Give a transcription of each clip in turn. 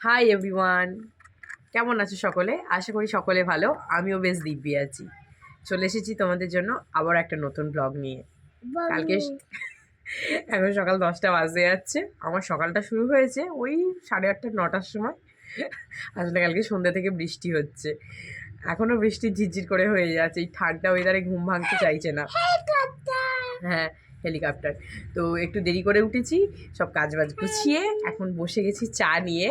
Hi everyone, কেমন আছো সকলে? আশা করি সকলে ভালো। আমিও বেশ দিব্যি আছি। চলে এসেছি তোমাদের জন্য আবার একটা নতুন ব্লগ নিয়ে। কালকে এখন সকাল 10টা বাজতে যাচ্ছে। আমার সকালটা শুরু হয়েছে ওই 8:30 9টার সময়। আসলে কালকে সন্ধ্যা থেকে বৃষ্টি হচ্ছে, এখনও বৃষ্টি ঝিরঝির করে হয়ে যাচ্ছে। এই ঠান্ডা ওয়েদারে ঘুম ভাঙতে চাইছে না। হ্যাঁ, হেলিকপ্টার। তো একটু দেরি করে উঠেছি, সব কাজবাজ গুছিয়ে এখন বসে গেছি চা নিয়ে।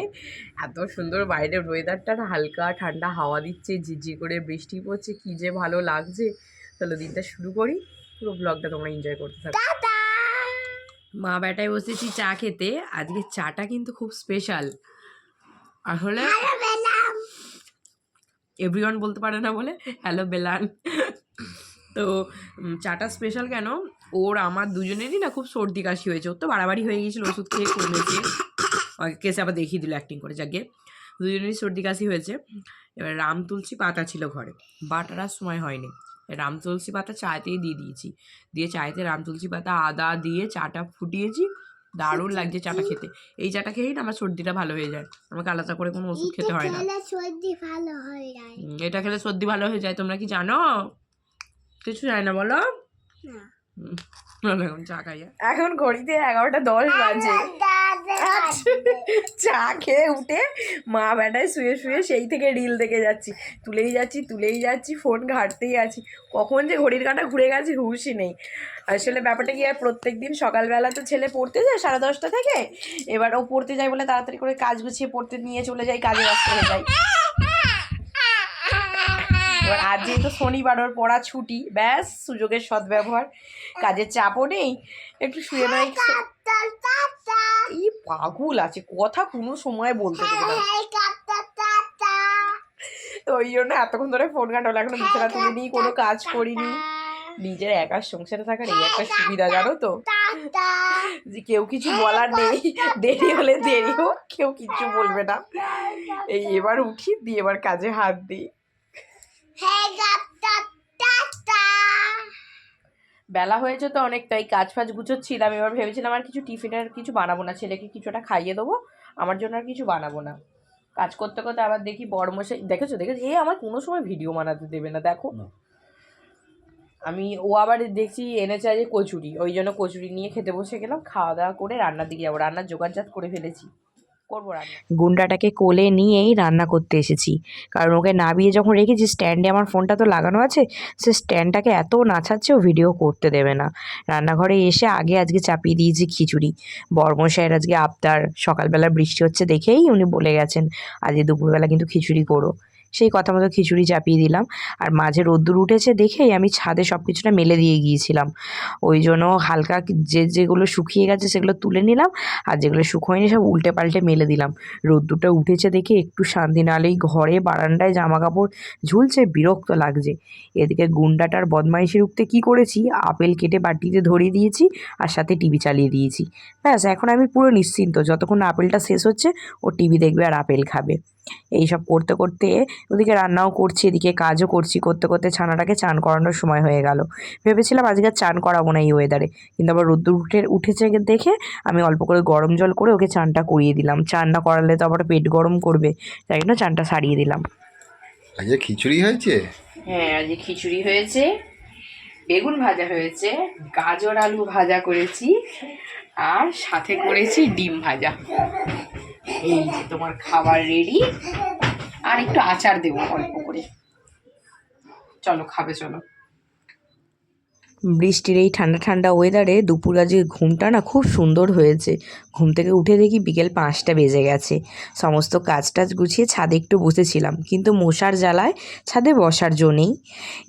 এত সুন্দর বাইরের ওয়েদারটা, না হালকা ঠান্ডা হাওয়া দিচ্ছে, ঝিরঝির করে বৃষ্টি পড়ছে, কী যে ভালো লাগছে। চলো দিনটা শুরু করি, পুরো ব্লগটা তোমরা এনজয় করতে থাকো। মা বেটায় বসেছি চা খেতে। আজকে চাটা কিন্তু খুব স্পেশাল। আসলে এভরিওয়ান বলতে পারে না বলে হ্যালো বেলান। তো চাটা স্পেশাল কেন, ওর আমার দুজনেরই না খুব সর্দি কাশি হয়েছে। ওর তো বাড়াবাড়ি হয়ে গিয়েছিলো, ওষুধ খেয়ে কমেছে, কেসে আবার দেখিয়ে দিল অ্যাক্টিং করে। যাকে দুজনেরই সর্দি কাশি হয়েছে। এবার রাম তুলসী পাতা ছিল ঘরে, বাটার আর সময় হয়নি। রাম তুলসী পাতা চায়েতেই দিয়ে দিয়েছি, দিয়ে চায়েতে রাম তুলসী পাতা আদা দিয়ে চাটা ফুটিয়েছি। দারুণ লাগছে চাটা খেতে। এই চাটা খেয়েই না আমার সর্দিটা ভালো হয়ে যায়, আমাকে আলাদা করে কোনো ওষুধ খেতে হয় না। এটা খেলে সর্দি ভালো হয়ে যায়, তোমরা কি জানো? কিছু যায় না বলো। এখন চা খাই। এখন ঘড়িতে 11টা 10 বাজে। চা খেয়ে উঠে মা বেটায় শুয়ে শুয়ে সেই থেকে রিল দেখে যাচ্ছি, তুলেই যাচ্ছি, ফোন ঘাঁটতেই আছি। কখন যে ঘড়ির কাঁটা ঘুরে গেছে হুঁশই নেই। আসলে ব্যাপারটা কি, আর প্রত্যেক দিন সকালবেলা তো ছেলে পড়তে যায় 10:30 থেকে। এবার ও পড়তে যায় বলে তাড়াতাড়ি করে কাজ গুছিয়ে পড়তে নিয়ে চলে যাই, কাজে ব্যস্ত হয়ে যায়। এবার আজ যেহেতু শনিবার, ওর পড়া ছুটি, ব্যাস সুযোগের সদ্ব্যবহার। কাজের চাপও নেই, একটু শুয়ে নাই। এই পাগল আছে, কথা কোনো সময় বলতে দেবে না। তো ওই জন্য এতক্ষণ ধরে ফোন ঘাঁটা হলো, এখনো বিছানা তুলে নিই, কোনো কাজ করিনি। নিজের একার সংসারে থাকার এই একটা সুবিধা, জানো তো, যে কেউ কিছু বলার নেই। দেরি হলে দেরি হোক, কেউ কিছু বলবে না। এই এবার উঠি, দিয়ে এবার কাজে হাত দিই। বেলা হয়েছে তো অনেকটাই, কাজ ফাজ গুছোচ্ছিলাম। এবার ভেবেছিলাম আর কিছু টিফিনের কিছু বানাবো না, ছেলেকে কিছুটা খাইয়ে দেবো, আমার জন্য আর কিছু বানাবো না। কাজ করতে করতে আবার দেখি বড়মশাই, দেখেছো এ আমার কোনো সময় ভিডিও বানাতে দেবে না, দেখো। ও আবার দেখছি এনেছে আজ কচুরি, ওই জন্য কচুরি নিয়ে খেতে বসে গেলাম। খাওয়া দাওয়া করে রান্নার দিকে যাবো, রান্নার জোগাড়জাত করে ফেলেছি, করবো রান্না। গুন্ডাটাকে কোলে নিয়েই রান্না করতে এসেছি, কারণ ওকে নামিয়ে যখন রেখেছি স্ট্যান্ডে, আমার ফোনটা তো লাগানো আছে, সে স্ট্যান্ডটাকে এত নাচাচ্ছে ও ভিডিও করতে দেবে না। রান্নাঘরে এসে আজকে চাপিয়ে দিয়েছি খিচুড়ি। বর্মশাইয়ের আজকে আবদার, সকালবেলা বৃষ্টি হচ্ছে দেখেই উনি বলে গেছেন আজকে দুপুরবেলা কিন্তু খিচুড়ি করো। সেই কথা মতো খিচুড়ি চাপিয়ে দিলাম। আর মাঝে রোদ্দুর উঠেছে দেখেই আমি ছাদে সব কিছুটা মেলে দিয়ে গিয়েছিলাম। ওই জন্য হালকা যেগুলো শুকিয়ে গেছে সেগুলো তুলে নিলাম, আর যেগুলো শুকোয়নি সব উল্টে পাল্টে মেলে দিলাম। রোদ্দুরটা উঠেছে দেখে একটু শান্তি, নাহলেই ঘরে বারান্দায় জামা কাপড় ঝুলছে, বিরক্ত লাগছে। এদিকে গুন্ডাটার বদমাইশি রুখতে কী করেছি, আপেল কেটে বাটিতে ধরিয়ে দিয়েছি, আর সাথে টিভি চালিয়ে দিয়েছি। ব্যাস এখন আমি পুরো নিশ্চিন্ত, যতক্ষণ আপেলটা শেষ হচ্ছে ও টিভি দেখবে আর আপেল খাবে। এইসব করতে করতে ওদিকে রান্নাও করছি, এদিকে কাজও করছি। করতে করতে ছানাটাকে চান করানোর সময় হয়ে গেল। ভেবেছিলাম আজকে আর চান করাবো না এই ওয়েদারে, কিন্তু আবার রোদ্দুর উঠেছে দেখে আমি অল্প করে গরম জল করে ওকে চানটা করিয়ে দিলাম। চান না করালে তো আবার পেট গরম করবে, তাই জন্য চানটা সারিয়ে দিলাম। আজকে খিচুড়ি হয়েছে? হ্যাঁ, আজকে খিচুড়ি হয়েছে, বেগুন ভাজা হয়েছে, গাজর আলু ভাজা করেছি, আর সাথে করেছি ডিম ভাজা। এই যে তোমার খাবার রেডি, আর একটু আচার দেবো অল্প করে। চলো খাবে, চলো। বৃষ্টির এই ঠান্ডা ঠান্ডা ওয়েদারে দুপুর আজকে ঘুমটা না খুব সুন্দর হয়েছে। ঘুম থেকে উঠে দেখি বিকেল 5টা বেজে গেছে। সমস্ত কাজ টাজ গুছিয়ে ছাদে একটু বসেছিলাম, কিন্তু মশার জ্বালায় ছাদে বসার জো নেই।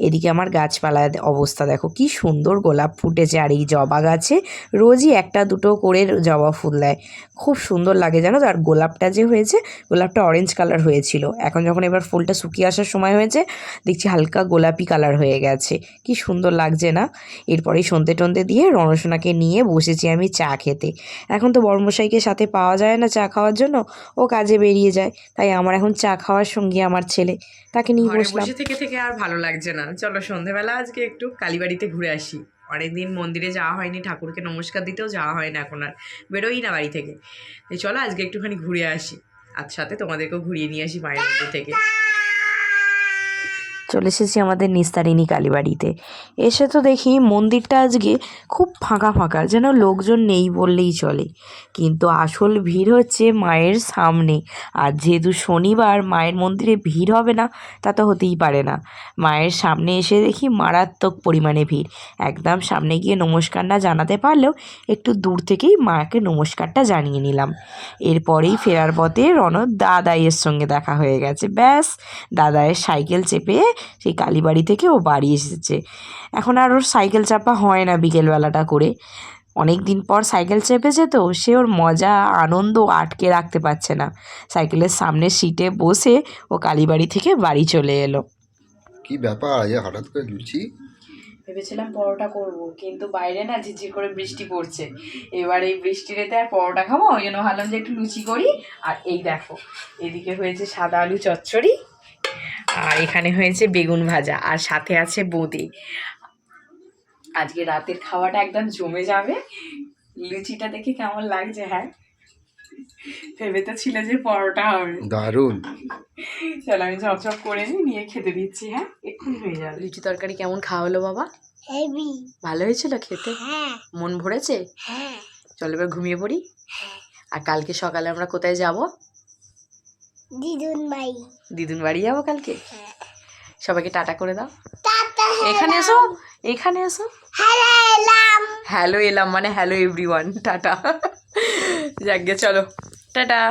এদিকে আমার গাছপালার অবস্থা দেখো, কি সুন্দর গোলাপ ফুটেছে, আর এই জবা গাছে রোজই একটা দুটো করে জবা ফুল দেয়, খুব সুন্দর লাগে জানো তো। আর গোলাপটা যে হয়েছে, গোলাপটা অরেঞ্জ কালার হয়েছিল, এখন যখন এবার ফুলটা শুকিয়ে আসার সময় হয়েছে দেখছি হালকা গোলাপি কালার হয়ে গেছে, কি সুন্দর লাগছে না। এরপরেই সন্ধে টন্ধে দিয়ে রণসোনাকে নিয়ে বসেছি আমি চা খেতে। এখন তো বড়মশাইকে সাথে পাওয়া যায় না চা খাওয়ার জন্য, ও কাজে বেরিয়ে যায়, তাই আমার এখন চা খাওয়ার সঙ্গী আমার ছেলে, তাকে নিয়ে বসলাম। বসে থেকে থেকে আর ভালো লাগছে না, চলো সন্ধেবেলা আজকে একটু কালীবাড়িতে ঘুরে আসি। অনেকদিন মন্দিরে যাওয়া হয়নি, ঠাকুরকে নমস্কার দিতেও যাওয়া হয় না, এখন আর বেরোই না বাড়ি থেকে। তাই চলো আজকে একটুখানি ঘুরে আসি। আর সাথে তোমাদেরকেও ঘুরিয়ে নিয়ে আসি মায়ের মন্দির থেকে। চলে এসেছি আমাদের নিস্তারিণী কালীবাড়িতে। এসে তো দেখি মন্দিরটা আজকে খুব ফাঁকা ফাঁকা, যেন লোকজন নেই বললেই চলে। কিন্তু আসল ভিড় হচ্ছে মায়ের সামনে। আর যেহেতু শনিবার, মায়ের মন্দিরে ভিড় হবে না তা তো হতেই পারে না। মায়ের সামনে এসে দেখি মারাত্মক পরিমাণে ভিড়। একদম সামনে গিয়ে নমস্কার না জানাতে পারলেও একটু দূর থেকেই মাকে নমস্কারটা জানিয়ে নিলাম। এরপরেই ফেরার পথে রণর দাদাইয়ের সঙ্গে দেখা হয়ে গেছে। ব্যাস, দাদাইয়ের সাইকেল চেপে সেই কালীবাড়ি থেকে ও বাড়ি এসেছে। এখন আর ওর সাইকেল চাপা হয় না বিকেলবেলাটা করে। অনেক দিন পর সাইকেল চেপেছে তো সে ওর মজা আনন্দ আটকে রাখতে পারছে না। সাইকেলের সামনের সিটে বসে ও কালীবাড়ি থেকে বাড়ি চলে এলো। কি ব্যাপার আজ হঠাৎ করে লুচি? ভেবেছিলাম পরোটা করব, কিন্তু বাইরে না ঝিরঝির করে বৃষ্টি পড়ছে। এবার এই বৃষ্টির এতে আর পরোটা খাবো, ওই জন্য ভাবলাম যে একটু লুচি করি। আর এই দেখো, এদিকে হয়েছে সাদা আলু চচ্চড়ি, আর এখানে হয়েছে বেগুন ভাজা, আর সাথে আছে বোঁদে। আজকে রাতের খাওয়াটা একদম জমে যাবে। লুচিটা দেখে কেমন লাগছে? হ্যাঁ, ভেবে তো ছিল যে পরোটা হবে। দারুণ। চলো আমি ঝপঝপ করে নিয়ে খেতে দিচ্ছি। হ্যাঁ, এক্ষুনি হয়ে যাবে। লুচি তরকারি কেমন খাওয়া হলো বাবা? হেভি। ভালো হয়েছিল খেতে? হ্যাঁ মন ভরেছে? হ্যাঁ চলো এবার ঘুমিয়ে পড়ি। আর কালকে সকালে আমরা কোথায় যাব? দিদুন ভাই। দিদুন বাড়ি যাবো কালকে। সবাইকে টাটা করে দাও। টাটা। এখানে এসো, এখানে এসো। হ্যালো এলাম। হ্যালো এলাম মানে হ্যালো এভরিওয়ান, টাটা। যাক গে, চলো টাটা।